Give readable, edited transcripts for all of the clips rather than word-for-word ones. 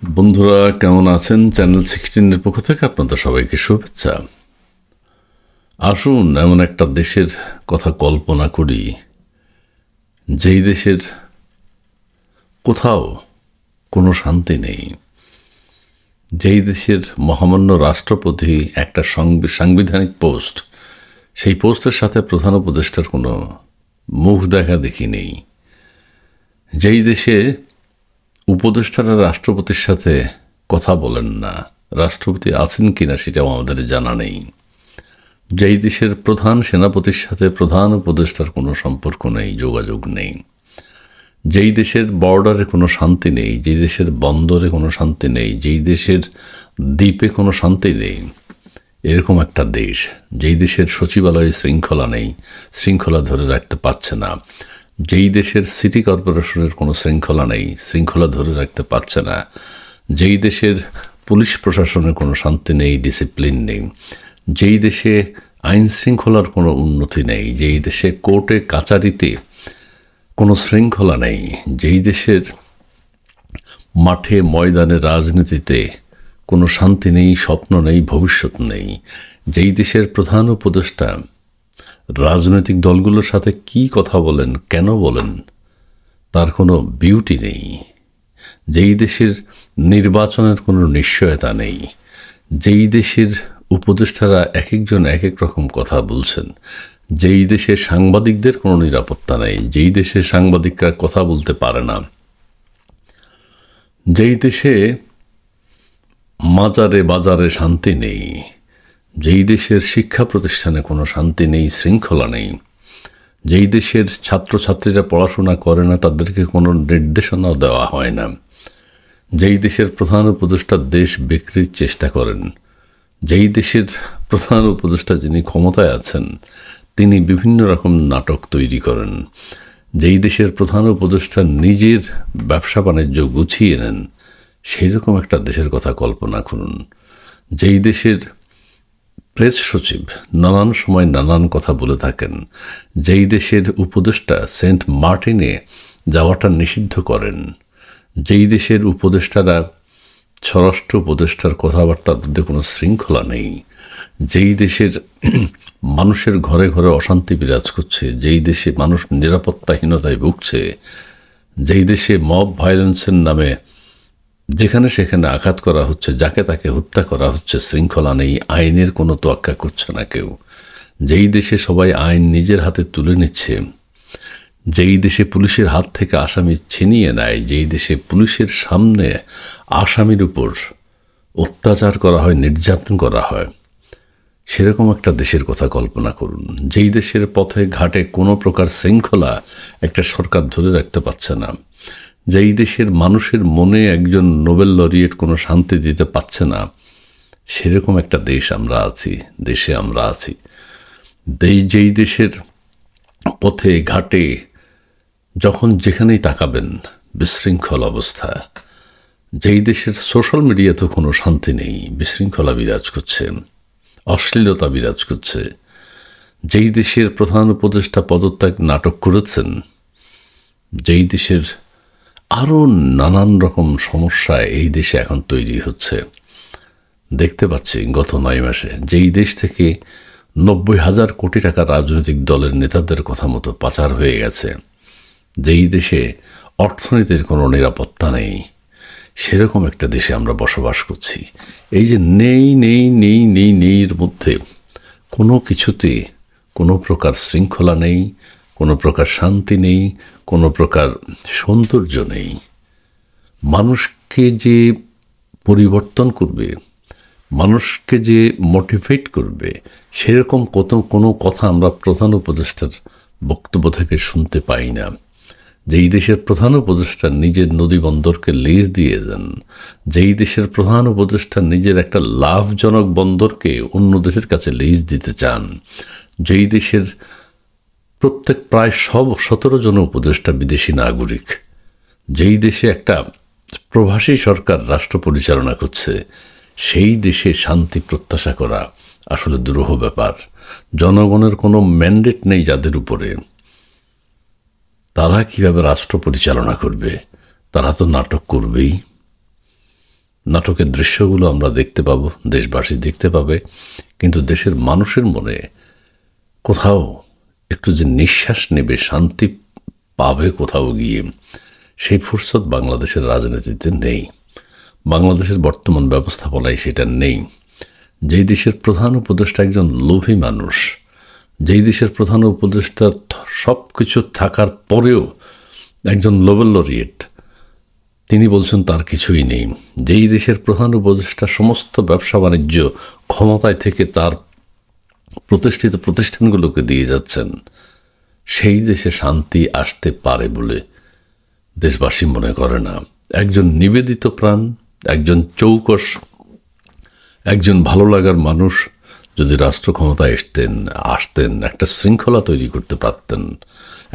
বন্ধুরা কেমন আছেন? চ্যানেল 16 এর পক্ষ থেকে আপনাদের সবাইকে শুভেচ্ছা। আসুন এমন একটা দেশের কথা কল্পনা করি, যেই দেশের কোথাও কোনো শান্তি নেই, যেই দেশের মহামান্য রাষ্ট্রপতি একটা সাংবিধানিক পোস্ট, সেই পোস্টের সাথে প্রধান উপদেষ্টার কোনো মুখ দেখা দেখি নেই, যেই দেশে উপদেষ্টারা রাষ্ট্রপতির সাথে কথা বলেন না, রাষ্ট্রপতি আছেন কিনা সেটাও আমাদের জানা নেই, যেই দেশের প্রধান সেনাপতির সাথে প্রধান উপদেষ্টার কোনো সম্পর্ক নেই, যোগাযোগ নেই, যেই দেশের বর্ডারে কোনো শান্তি নেই, যেই দেশের বন্দরে কোনো শান্তি নেই, যেই দেশের দ্বীপে কোনো শান্তি নেই, এরকম একটা দেশ, যেই দেশের সচিবালয়ে শৃঙ্খলা নেই, শৃঙ্খলা ধরে রাখতে পারছে না, যেই দেশের সিটি কর্পোরেশনের কোনো শৃঙ্খলা নেই, শৃঙ্খলা ধরে রাখতে পারছে না, যেই দেশের পুলিশ প্রশাসনের কোনো শান্তি নেই, ডিসিপ্লিন নেই, যেই দেশে আইন শৃঙ্খলার কোনো উন্নতি নেই, যেই দেশে কোর্টে কাচারিতে কোনো শৃঙ্খলা নেই, যেই দেশের মাঠে ময়দানে রাজনীতিতে কোনো শান্তি নেই, স্বপ্ন নেই, ভবিষ্যৎ নেই, যেই দেশের প্রধান উপদেষ্টা রাজনৈতিক দলগুলোর সাথে কি কথা বলেন, কেন বলেন, তার কোনো বিউটি নেই, যেই দেশের নির্বাচনের কোনো নিশ্চয়তা নেই, যেই দেশের উপদেষ্টারা এক একজন এক এক রকম কথা বলছেন, যেই দেশে সাংবাদিকদের কোনো নিরাপত্তা নেই, যেই দেশে সাংবাদিকরা কথা বলতে পারে না, যেই দেশে মাজারে বাজারে শান্তি নেই, যেই দেশের শিক্ষা প্রতিষ্ঠানে কোনো শান্তি নেই, শৃঙ্খলা নেই, যেই দেশের ছাত্রছাত্রীরা পড়াশোনা করে না, তাদেরকে কোনো নির্দেশনাও দেওয়া হয় না, যেই দেশের প্রধান উপদেষ্টা দেশ বিক্রির চেষ্টা করেন, যেই দেশের প্রধান উপদেষ্টা যিনি ক্ষমতায় আছেন তিনি বিভিন্ন রকম নাটক তৈরি করেন, যেই দেশের প্রধান উপদেষ্টা নিজের ব্যবসা বাণিজ্য গুছিয়ে নেন, সেই রকম একটা দেশের কথা কল্পনা করুন, যেই দেশের প্রেস সচিব নানান সময় নানান কথা বলে থাকেন, যেই দেশের উপদেষ্টা সেন্ট মার্টিনে যাওয়াটা নিষিদ্ধ করেন, যেই দেশের উপদেষ্টারা স্বরাষ্ট্র উপদেষ্টার কথাবার্তার মধ্যে কোনো শৃঙ্খলা নেই, যেই দেশের মানুষের ঘরে ঘরে অশান্তি বিরাজ করছে, যেই দেশে মানুষ নিরাপত্তাহীনতায় ভুগছে, যেই দেশে মব ভায়োলেন্সের নামে যেখানে সেখানে আঘাত করা হচ্ছে, যাকে তাকে হত্যা করা হচ্ছে, শৃঙ্খলা নেই, আইনের কোনো তোয়াক্কা করছে না কেউ, যেই দেশে সবাই আইন নিজের হাতে তুলে নিচ্ছে, যেই দেশে পুলিশের হাত থেকে আসামি ছিনিয়ে নেয়, যেই দেশে পুলিশের সামনে আসামির উপর অত্যাচার করা হয়, নির্যাতন করা হয়, সেরকম একটা দেশের কথা কল্পনা করুন, যেই দেশের পথে ঘাটে কোনো প্রকার শৃঙ্খলা একটা সরকার ধরে রাখতে পারছে না, যেই দেশের মানুষের মনে একজন নোবেল লরিয়েট কোনো শান্তি দিতে পারছে না, সেরকম একটা দেশে আমরা আছি, যেই দেশের পথে ঘাটে যখন যেখানেই তাকাবেন বিশৃঙ্খল অবস্থা, যেই দেশের সোশ্যাল মিডিয়াতে কোনো শান্তি নেই, বিশৃঙ্খলা বিরাজ করছে, অশ্লীলতা বিরাজ করছে, যেই দেশের প্রধান উপদেষ্টা পদত্যাগ নাটক করেছেন, যেই দেশের আরও নানান রকম সমস্যা এই দেশে এখন তৈরি হচ্ছে, দেখতে পাচ্ছি গত 9 মাসে যেই দেশ থেকে 90,000 কোটি টাকা রাজনৈতিক দলের নেতাদের কথা মতো পাচার হয়ে গেছে, যেই দেশে অর্থনীতির কোনো নিরাপত্তা নেই, সেরকম একটা দেশে আমরা বসবাস করছি। এই যে নেই নেই নেই নেই নেইয়ের মধ্যে কোনো কিছুতে কোনো প্রকার শৃঙ্খলা নেই, কোনো প্রকার শান্তি নেই, কোনো প্রকার সৌন্দর্য নেই, মানুষকে যে পরিবর্তন করবে, মানুষকে যে মোটিভেট করবে, সেরকম কোনো কথা আমরা প্রধান উপদেষ্টার বক্তব্য থেকে শুনতে পাই না। যেই দেশের প্রধান উপদেষ্টা নিজের নদী বন্দরকে লিজ দিয়ে দেন, যেই দেশের প্রধান উপদেষ্টা নিজের একটা লাভজনক বন্দরকে অন্য দেশের কাছে লিজ দিতে চান, যেই দেশের প্রায় 17 জন উপদেষ্টা বিদেশি নাগরিক, যেই দেশে একটা প্রবাসী সরকার রাষ্ট্র পরিচালনা করছে, সেই দেশে শান্তি প্রত্যাশা করা আসলে দুরূহ ব্যাপার। জনগণের কোনো ম্যান্ডেট নেই যাদের উপরে, তারা কিভাবে রাষ্ট্র পরিচালনা করবে? তারা তো নাটক করবেই। নাটকের দৃশ্যগুলো আমরা দেখতে পাবো, দেশবাসী দেখতে পাবে, কিন্তু দেশের মানুষের মনে কোথাও একটু যে নিঃশ্বাস নেবে, শান্তি পাবে কোথাও গিয়ে, সেই ফুরসত বাংলাদেশের রাজনীতিতে নেই। বাংলাদেশের বর্তমান ব্যবস্থাপনায় সেটা নেই। যেই দেশের প্রধান উপদেষ্টা একজন লোভী মানুষ, যেই দেশের প্রধান উপদেষ্টার সব কিছু থাকার পরেও একজন নোবেল লরিয়েট, তিনি বলছেন তার কিছুই নেই। যেই দেশের প্রধান উপদেষ্টা সমস্ত ব্যবসা বাণিজ্য ক্ষমতায় থেকে তার প্রতিষ্ঠিত প্রতিষ্ঠানগুলোকে দিয়ে যাচ্ছেন, সেই দেশে শান্তি আসতে পারে বলে দেশবাসী মনে করে না। একজন নিবেদিত প্রাণ, একজন চৌকস, একজন ভালো লাগার মানুষ যদি রাষ্ট্র ক্ষমতায় আসতেন, একটা শৃঙ্খলা তৈরি করতে পারতেন।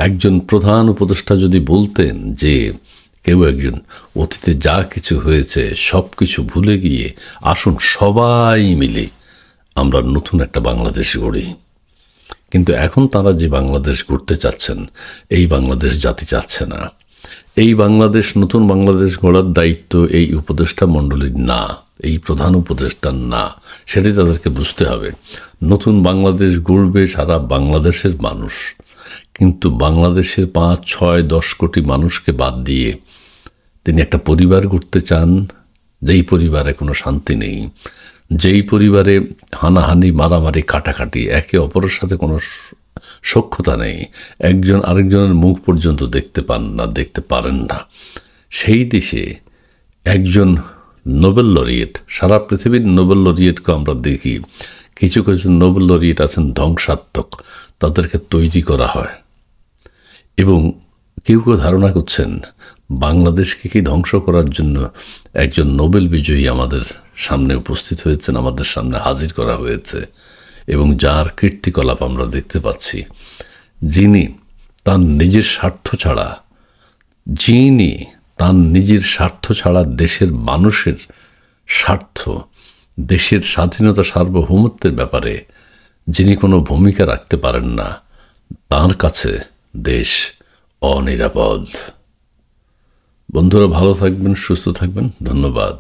একজন প্রধান উপদেষ্টা যদি বলতেন যে কেউ একজন অতীতে যা কিছু হয়েছে সব কিছু ভুলে গিয়ে আসুন সবাই মিলে আমরা নতুন একটা বাংলাদেশ গড়ি। কিন্তু এখন তারা যে বাংলাদেশ গড়তে চাচ্ছেন, এই বাংলাদেশ জাতি চাচ্ছে না। এই বাংলাদেশ, নতুন বাংলাদেশ গড়ার দায়িত্ব এই উপদেষ্টা মণ্ডলীর না, এই প্রধান উপদেষ্টার না, সেটাই তাদেরকে বুঝতে হবে। নতুন বাংলাদেশ গড়বে সারা বাংলাদেশের মানুষ, কিন্তু বাংলাদেশের 5, 6, 10 কোটি মানুষকে বাদ দিয়ে তিনি একটা পরিবার গড়তে চান, যেই পরিবারে কোনো শান্তি নেই, যেই পরিবারে হানাহানি, মারামারি, কাটাকাটি, একে অপরের সাথে কোনো সখ্যতা নেই, একজন আরেকজনের মুখ পর্যন্ত দেখতে পারেন না। সেই দেশে একজন নোবেল লরিয়েট, সারা পৃথিবীর নোবেল লরিয়েটকে আমরা দেখি, কিছু কিছু নোবেল লরিয়েট আছেন ধ্বংসাত্মক, তাদেরকে তৈরি করা হয়। এবং কেউ কেউ ধারণা করছেন বাংলাদেশকে কি ধ্বংস করার জন্য একজন নোবেল বিজয়ী আমাদের সামনে উপস্থিত হয়েছেন, আমাদের সামনে হাজির করা হয়েছে, এবং যার কীর্তিকলাপ আমরা দেখতে পাচ্ছি, যিনি তার নিজের স্বার্থ ছাড়া দেশের মানুষের স্বার্থ, দেশের স্বাধীনতা, সার্বভৌমত্বের ব্যাপারে যিনি কোনো ভূমিকা রাখতে পারেন না, তার কাছে দেশ অনিরাপদ। বন্ধুরা, ভালো থাকবেন, সুস্থ থাকবেন। ধন্যবাদ।